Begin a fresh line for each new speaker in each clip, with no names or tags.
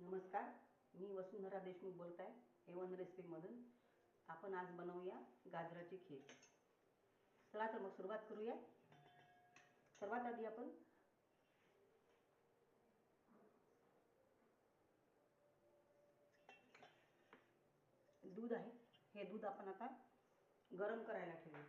नमस्कार, मी वसुंधरा देशमुख बोलत आहे A1 रेसिपीमधून. आपण आज बनवूया गाजराची खीर. चला तर मग सुरुवात करूया. सर्वात आधी आपण दूध आहे, हे दूध आपण आता गरम करायला ठेवूया.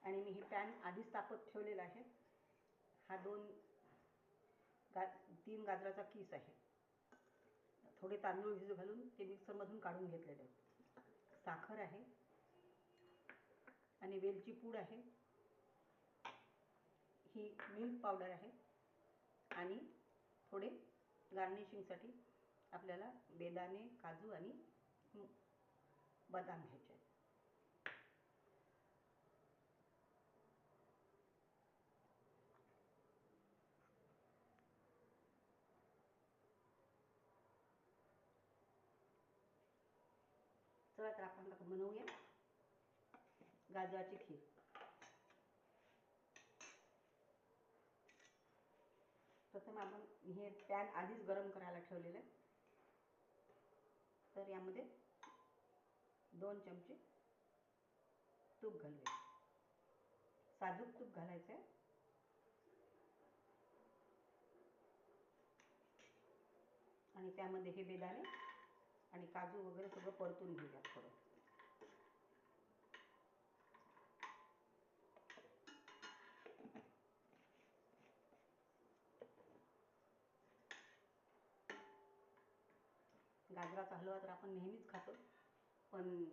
आणि मी ही पॅन आधीच तापत ठेवलेला आहे. हा तीन गाजराचा किस आहे. थोडे तांदूळ भिजू घालून ते मिक्सरमधून काढून घेतलेले आहेत. साखर आहे आणि वेलची पूड आहे. ही मिल्क पावडर आहे आणि थोडे गार्निशिंगसाठी आपल्याला बेदाणे, काजू आणि बदाम घ्यायचे आहेत. चला तर आपण बनवूया गाजराची खीर. प्रथम आपण हे पॅन आधीच गरम करायला ठेवलेलं आहे. तर यामध्ये 2 चमचे तूप घालूया. साजूक तूप घालायचं आहे. आणि त्यामध्ये हे बेदाणे आणि काजू वगैरे सगळं परतून घेऊया. थोडं गाजराचा हलवा तर आपण नेहमीच खातो, पण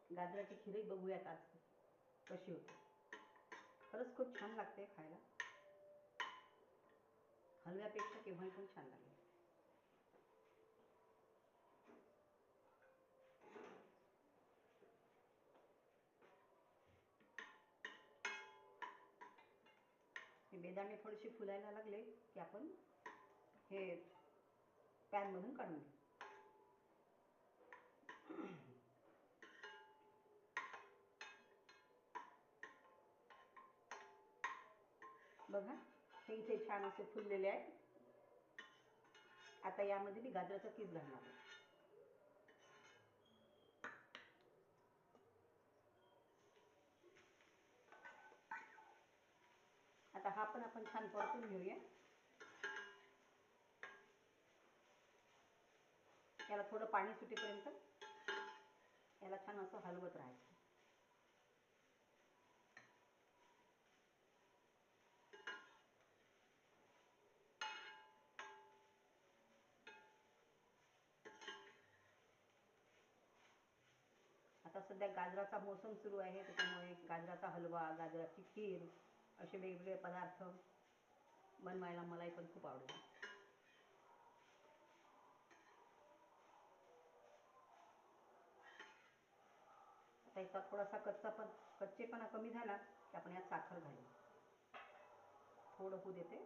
गाजराची खीरही बघूयात आज कशी होते. खरंच खूप छान लागते खायला. हलव्यापेक्षा केव्हाही पण छान लागेल. हे बेदाणे थोडेसे फुलायला लागले की आपण हे पॅनमधून काढून घेऊ. बघा, हे इथे छान असे फुललेले आहेत. आता यामध्ये मी गाजराचा किस घालणार आहे. आता हा पण आपण छान परतून घेऊया. याला थोडं पाणी सुटेपर्यंत याला छान असं हलवत राहायचं. आता सध्या गाजराचा मोसम सुरू आहे, त्याच्यामुळे गाजराचा हलवा, गाजराची खीर असे वेगवेगळे पदार्थ बनवायला मलाही पण खूप आवडेल. आता याचा थोडासा कच्चेपणा कमी झाला की आपण यात साखर घालू. थोडं होऊ देते.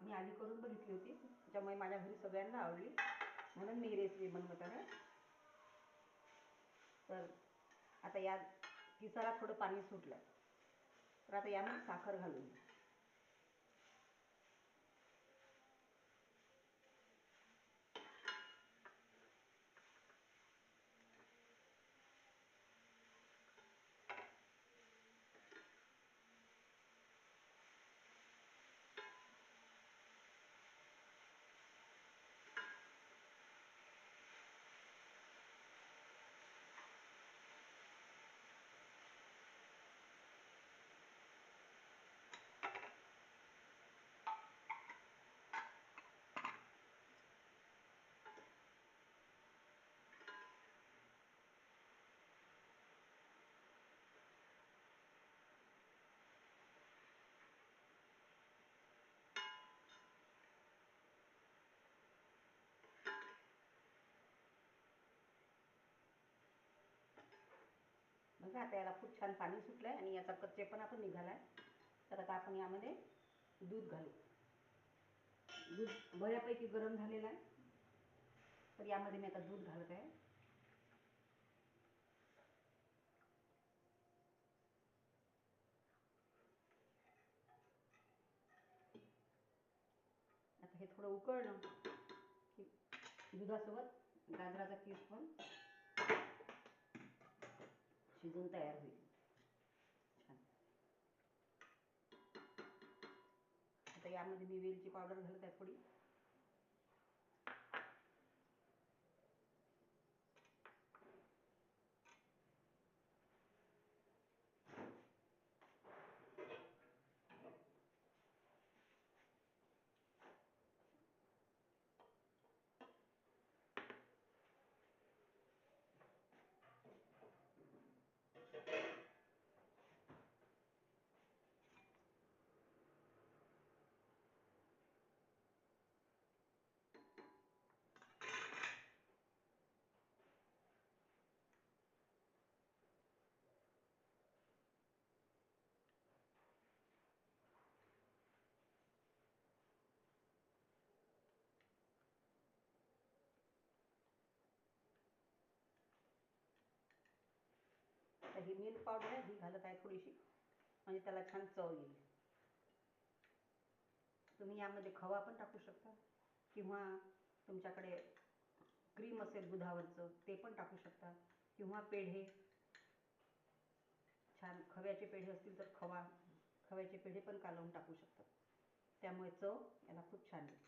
मी आधी करून बघितली होती, त्याच्यामुळे माझ्या घरी सगळ्यांना आवडली, म्हणून मी ही रेसिपी बनवत आहे. तर आता या किसाला थोडं पाणी सुटलं, तर आता यामध्ये साखर घालून बघा आता याला खूप छान पाणी सुटलं आहे आणि याचा कच्चेपणा पण निघाला आहे. तर आता आपण यामध्ये दूध घालू. दूध बऱ्यापैकी गरम झालेलं आहे, तर यामध्ये मी आता दूध घालत आहे. आता हे थोडं उकळलं की दुधासोबत गाजराचा किस पण शिजून तयार होईल. छान. आता यामध्ये मी वेलची पावडर घालत आहे थोडी. आता ही मिल्क पावडर आहे, ही घालत आहे थोडीशी, म्हणजे त्याला छान चव येईल. तुम्ही यामध्ये खवा पण टाकू शकता किंवा तुमच्याकडे क्रीम असेल दुधावरचं ते पण टाकू शकता, किंवा पेढे, छान खव्याचे पेढे असतील तर खव्याचे पेढे पण कालवून टाकू शकतात. त्यामुळे चव याला खूप छान येईल.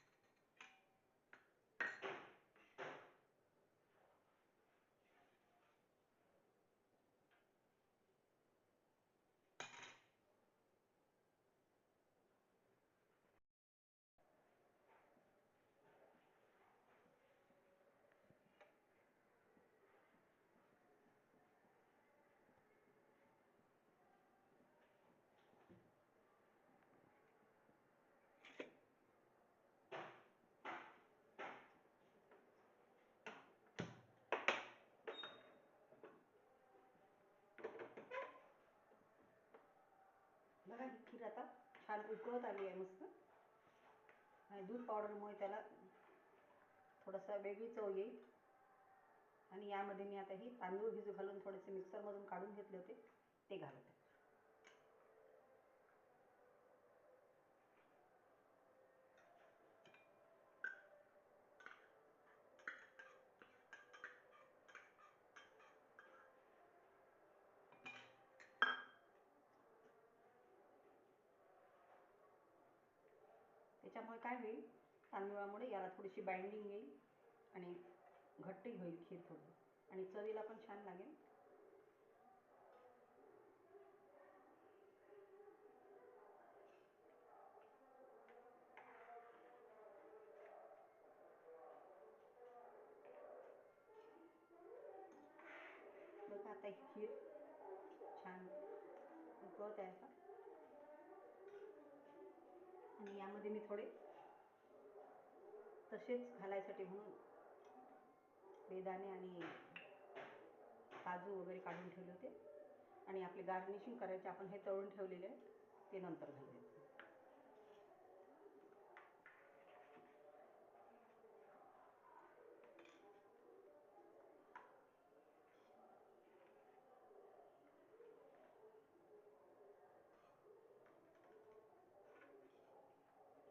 बघा ही खीर आता छान उकळत आली आहे मस्त, आणि दूध पावडरमुळे त्याला थोडासा वेगळी चव येईल. आणि यामध्ये मी आता ही तांदूळ भिजू घालून थोडेसे मिक्सरमधून काढून घेतले होते ते घालत आहे. त्याच्यामुळे काय होईल, तांदूळामुळे याला थोडीशी बाइंडिंग येईल आणि घट्टही होईल खीर थोडी, आणि चवीला पण छान लागेल. बघा आता ही खीर छान उकळत आहे आता, आणि यामध्ये मी थोडे तसेच घालायसाठी म्हणून बेदाणे आणि काजू वगैरे काढून ठेवले होते, आणि आपले गार्निशिंग करायचे आपण हे तळून ठेवलेले आहे ते नंतर घालूया.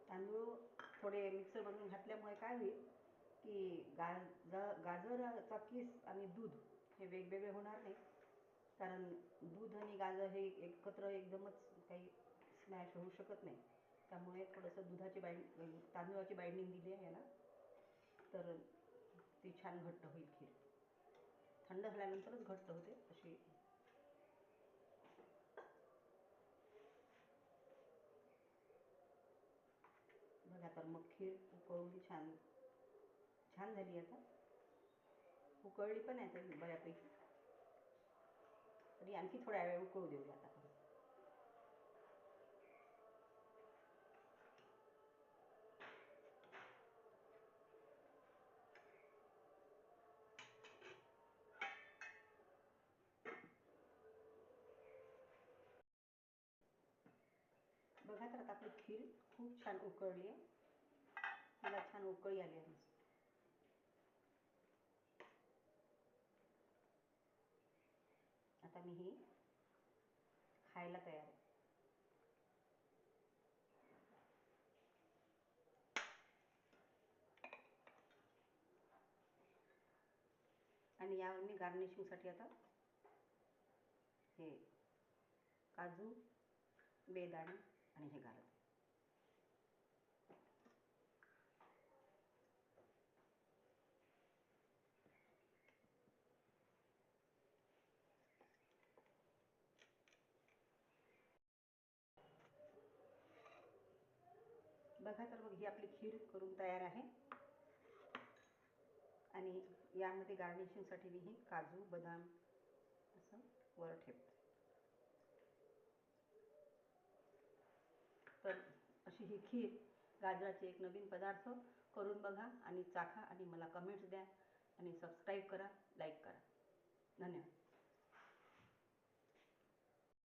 तांदूळ थोडे मिक्सरमधून घातल्यामुळे काय होईल की गाजराचा किस आणि दूध हे वेगवेगळे होणार नाही, कारण दूध आणि गाजर हे एकत्र एकदमच काही स्मॅश होऊ शकत नाही. त्यामुळे थोडंसं तांदूळाची बाइंडिंग दिली आहे याला, तर ती छान घट्ट होईल खीर. थंड झाल्यानंतरच घट्ट होते अशी. बघा तर मग खीर उकळून छान छान झाली. आता उकळली पण आहे तरी बऱ्यापैकी, तरी आणखी थोड्या वेळ उकळू देऊया आता. बघा तर आता आपली खीर खूप छान उकळली आहे. तिला छान उकळी आली आहे. आता मी ही खायला तयार आहे. आणि यावर मी गार्निशिंगसाठी आता हे काजू, बेदाणे आणि हे घालत. बघा तर मग ही आपली खीर करून तयार आहे. आणि यामध्ये गार्निशिंगसाठी मी ही काजू, बदाम असं वर ठेवते. तर अशी ही खीर, गाजराचे एक नवीन पदार्थ करून बघा आणि चाखा आणि मला कमेंट्स द्या आणि सबस्क्राईब करा, लाईक करा. धन्यवाद.